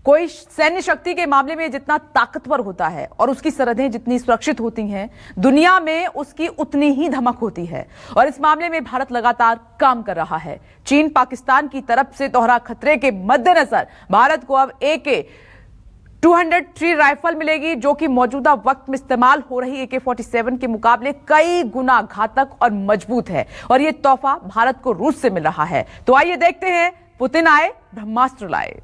कोई सैन्य शक्ति के मामले में जितना ताकतवर होता है और उसकी सरहदें जितनी सुरक्षित होती हैं, दुनिया में उसकी उतनी ही धमक होती है। और इस मामले में भारत लगातार काम कर रहा है। चीन पाकिस्तान की तरफ से दोहरा खतरे के मद्देनजर भारत को अब AK-203 राइफल मिलेगी, जो कि मौजूदा वक्त में इस्तेमाल हो रही AK-47 के मुकाबले कई गुना घातक और मजबूत है। और यह तोहफा भारत को रूस से मिल रहा है। तो आइए देखते हैं, पुतिन आए, ब्रह्मास्त्र लाए।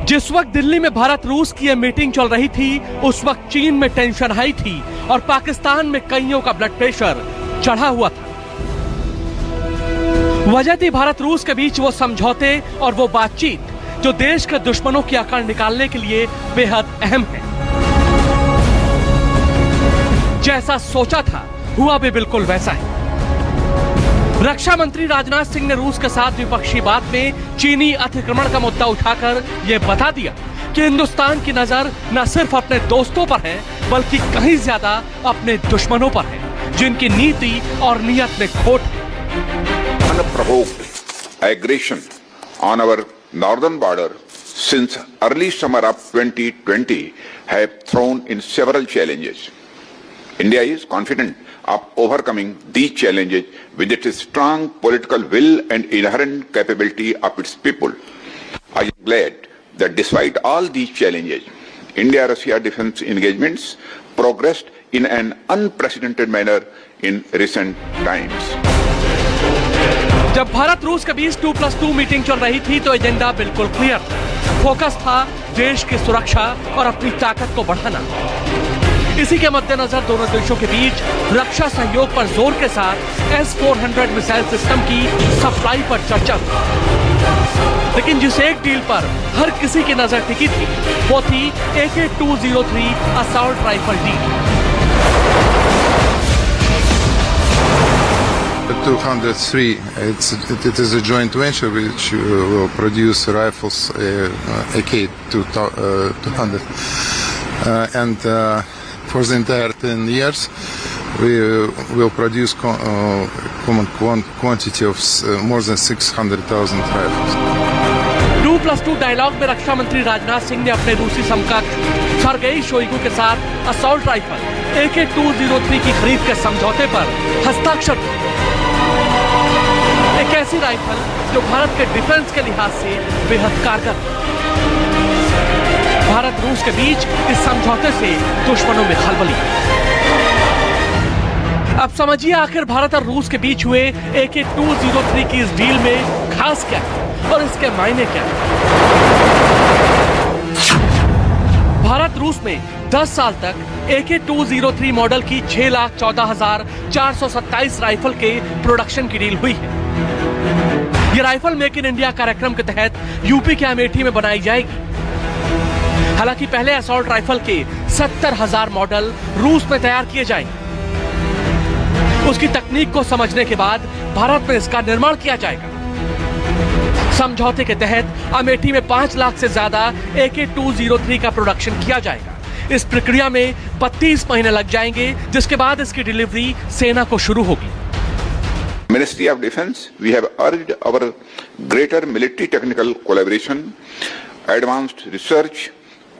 जिस वक्त दिल्ली में भारत रूस की यह मीटिंग चल रही थी, उस वक्त चीन में टेंशन हाई थी और पाकिस्तान में कईयों का ब्लड प्रेशर चढ़ा हुआ था। वजह थी भारत रूस के बीच वो समझौते और वो बातचीत जो देश के दुश्मनों की अकड़ निकालने के लिए बेहद अहम है। जैसा सोचा था, हुआ भी बिल्कुल वैसा है। रक्षा मंत्री राजनाथ सिंह ने रूस के साथ द्विपक्षीय बात में चीनी अतिक्रमण का मुद्दा उठाकर यह बता दिया कि हिंदुस्तान की नजर न सिर्फ अपने दोस्तों पर है, बल्कि कहीं ज्यादा अपने दुश्मनों पर है, जिनकी नीति और नियत में खोट है। Unprovoked aggression on our northern border since early summer of 2020 have thrown in several challenges. India is confident of overcoming these challenges with its strong political will and inherent capability of its people. I am glad that despite all these challenges, India-Russia defense engagements progressed in an unprecedented manner in recent times. जब भारत रूस के बीच 2+2 meeting चल रही थी तो agenda बिल्कुल clear था। Focus था देश की सुरक्षा और अपनी ताकत को बढ़ाना। इसी के मद्देनजर दोनों देशों के बीच रक्षा सहयोग पर जोर के साथ S-400 मिसाइल सिस्टम की सप्लाई पर चर्चा हुई। लेकिन जिस एक डील पर हर किसी की नजर टिकी थी, वो थी AK-203 assault rifle deal. 203. It is a joint venture which will produce rifles AK-200, and for the entire 10 years we will produce common quantity of more than 600,000 rifles. 2+2 dialogue में रक्षा मंत्री राजनाथ सिंह ने अपने रूसी समकक्ष सर्गेई शोइगु के साथ assault rifle AK-203 की खरीद के समझौते पर हस्ताक्षर किए। एक ऐसी राइफल जो भारत के डिफेंस के लिहाज से बेहद कारगर है। भारत रूस के बीच इस समझौते से दुश्मनों में खलबली। अब समझिए आखिर भारत और रूस के बीच हुए AK-203 की इस डील में खास क्या है और इसके मायने क्या है। भारत रूस में 10 साल तक AK-203 मॉडल की 6,14,427 राइफल के प्रोडक्शन की डील हुई है। ये राइफल मेक इन इंडिया कार्यक्रम के तहत यूपी के अमेठी में बनाई जाएगी। हालांकि पहले असॉल्ट राइफल के 70,000 मॉडल रूस में तैयार किए जाएंगे। उसकी तकनीक को समझने के बाद भारत में इसका निर्माण किया जाएगा। समझौते के तहत अमेठी में 5 लाख से ज्यादा AK-203 का प्रोडक्शन किया जाएगा। इस प्रक्रिया में 32 महीने लग जाएंगे, जिसके बाद इसकी डिलीवरी सेना को शुरू होगी। Ministry of Defence, we have urged our greater military technical collaboration, advanced research,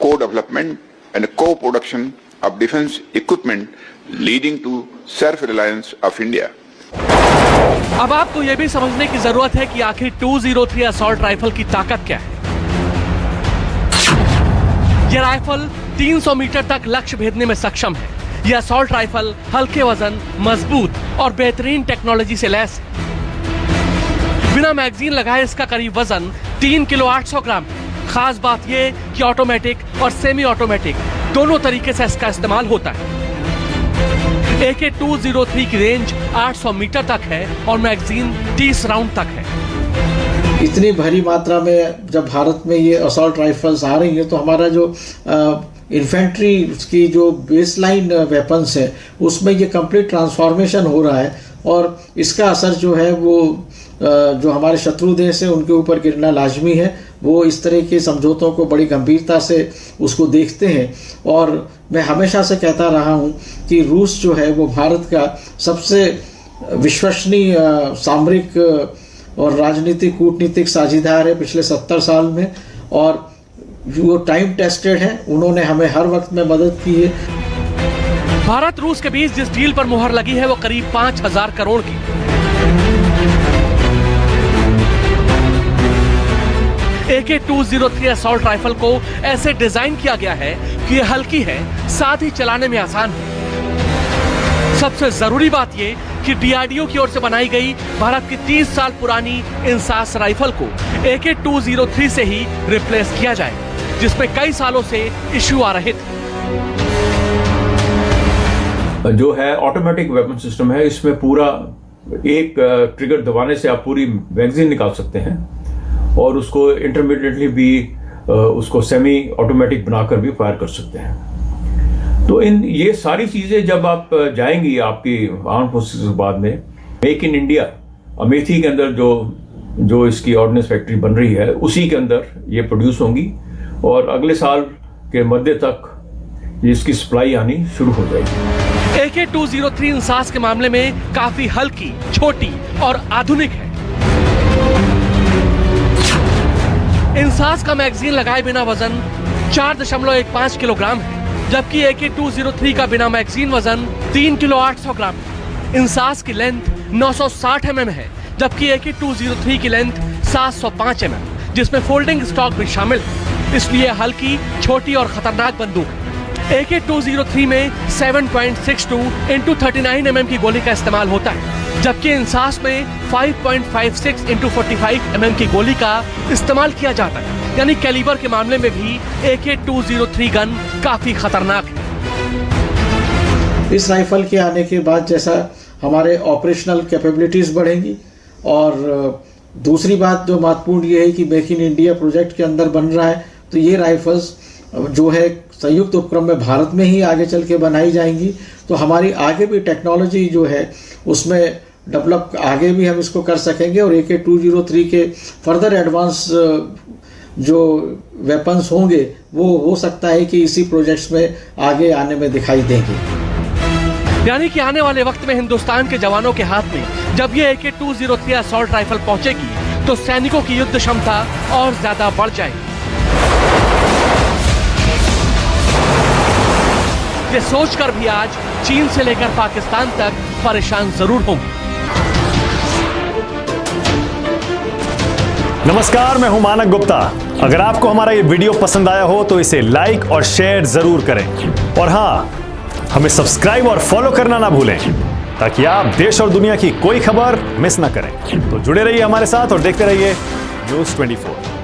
co-development and co-production of defence equipment leading to self-reliance of India. अब आपको यह भी समझने की जरूरत है कि आखिर 203 असॉल्ट राइफल की ताकत क्या है। यह राइफल 300 मीटर तक लक्ष्य भेदने में सक्षम है। यह असॉल्ट राइफल हल्के वजन, मजबूत और बेहतरीन टेक्नोलॉजी से लैस है। बिना मैगजीन लगाए इसका करीब वजन 3 किलो 800 ग्राम है। खास बात यह कि ऑटोमेटिक और सेमी ऑटोमेटिक दोनों तरीके से इसका इस्तेमाल होता है। AK-203 की रेंज 800 मीटर तक है और मैगजीन 30 राउंड तक है। इतनी भारी मात्रा में जब भारत में ये असॉल्ट राइफल्स आ रही हैं, तो हमारा जो इन्फेंट्री की जो बेसलाइन वेपन्स है उसमें ये कंप्लीट ट्रांसफॉर्मेशन हो रहा है और इसका असर जो है वो जो हमारे शत्रु देश है उनके ऊपर गिरना लाजमी है। वो इस तरह के समझौतों को बड़ी गंभीरता से उसको देखते हैं। और मैं हमेशा से कहता रहा हूँ कि रूस जो है वो भारत का सबसे विश्वसनीय सामरिक और राजनीतिक कूटनीतिक साझेदार है पिछले 70 साल में, और वो टाइम टेस्टेड है, उन्होंने हमें हर वक्त में मदद की है। भारत रूस के बीच जिस डील पर मुहर लगी है वो करीब 5,000 करोड़ की। AK-203 असॉल्ट राइफल को ऐसे डिजाइन किया गया है कि ये हल्की है, साथ ही चलाने में आसान है। सबसे जरूरी बात ये कि DRDO की ओर से बनाई गई भारत की 30 साल पुरानी इंसास राइफल को AK-203 से ही रिप्लेस किया जाए, जिसमें कई सालों से इश्यू आ रहे थे। जो है ऑटोमेटिक वेपन सिस्टम है, इसमें पूरा एक ट्रिगर दबाने से आप पूरी मैगजीन निकाल सकते हैं और उसको इंटरमीडिएटली भी उसको सेमी ऑटोमेटिक बनाकर भी फायर कर सकते हैं। तो ये सारी चीजें जब आप जाएंगी आपकी आर्म फोर्सेस के बाद में, मेक इन इंडिया अमेठी के अंदर जो इसकी ऑर्डिनेंस फैक्ट्री बन रही है उसी के अंदर ये प्रोड्यूस होंगी और अगले साल के मध्य तक इसकी सप्लाई आनी शुरू हो जाएगी। AK-203 इंसास के मामले में काफी हल्की, छोटी और आधुनिक है। इंसास का मैगजीन लगाए बिना वजन 4.15 किलोग्राम है, जबकि AK-203 का बिना मैगजीन वजन 3 किलो 800 ग्राम है। इंसास की लेंथ 960 mm है, जबकि AK-203 की लेंथ 705 mm, जिसमें फोल्डिंग स्टॉक भी शामिल है, इसलिए हल्की, छोटी और खतरनाक बंदूक है। AK-203 में 7.62 × 39 mm की गोली का इस्तेमाल होता है, जबकि इंसास में 5.56 × 45 mm की गोली का इस्तेमाल किया जाता है। यानी कैलिबर के मामले में भी AK-203 गन काफी खतरनाक है। इस राइफल के आने के बाद जैसा हमारे ऑपरेशनल कैपेबिलिटीज बढ़ेंगी, और दूसरी बात जो महत्वपूर्ण ये है कि मेक इन इंडिया प्रोजेक्ट के अंदर बन रहा है, तो ये राइफल्स जो है संयुक्त उपक्रम में भारत में ही आगे चल के बनाई जाएंगी। तो हमारी आगे भी टेक्नोलॉजी जो है उसमें डेवलप आगे भी हम इसको कर सकेंगे, और AK-203 के फर्दर एडवांस जो वेपन्स होंगे वो हो सकता है कि इसी प्रोजेक्ट्स में आगे आने में दिखाई देंगे। यानी कि आने वाले वक्त में हिंदुस्तान के जवानों के हाथ में जब ये AK-203 असॉल्ट राइफल पहुंचेगी तो सैनिकों की युद्ध क्षमता और ज्यादा बढ़ जाएगी। ये सोचकर भी आज चीन से लेकर पाकिस्तान तक परेशान जरूर होंगे। नमस्कार, मैं हूं मानक गुप्ता। अगर आपको हमारा ये वीडियो पसंद आया हो तो इसे लाइक और शेयर जरूर करें, और हां, हमें सब्सक्राइब और फॉलो करना ना भूलें ताकि आप देश और दुनिया की कोई खबर मिस ना करें। तो जुड़े रहिए हमारे साथ और देखते रहिए News 24।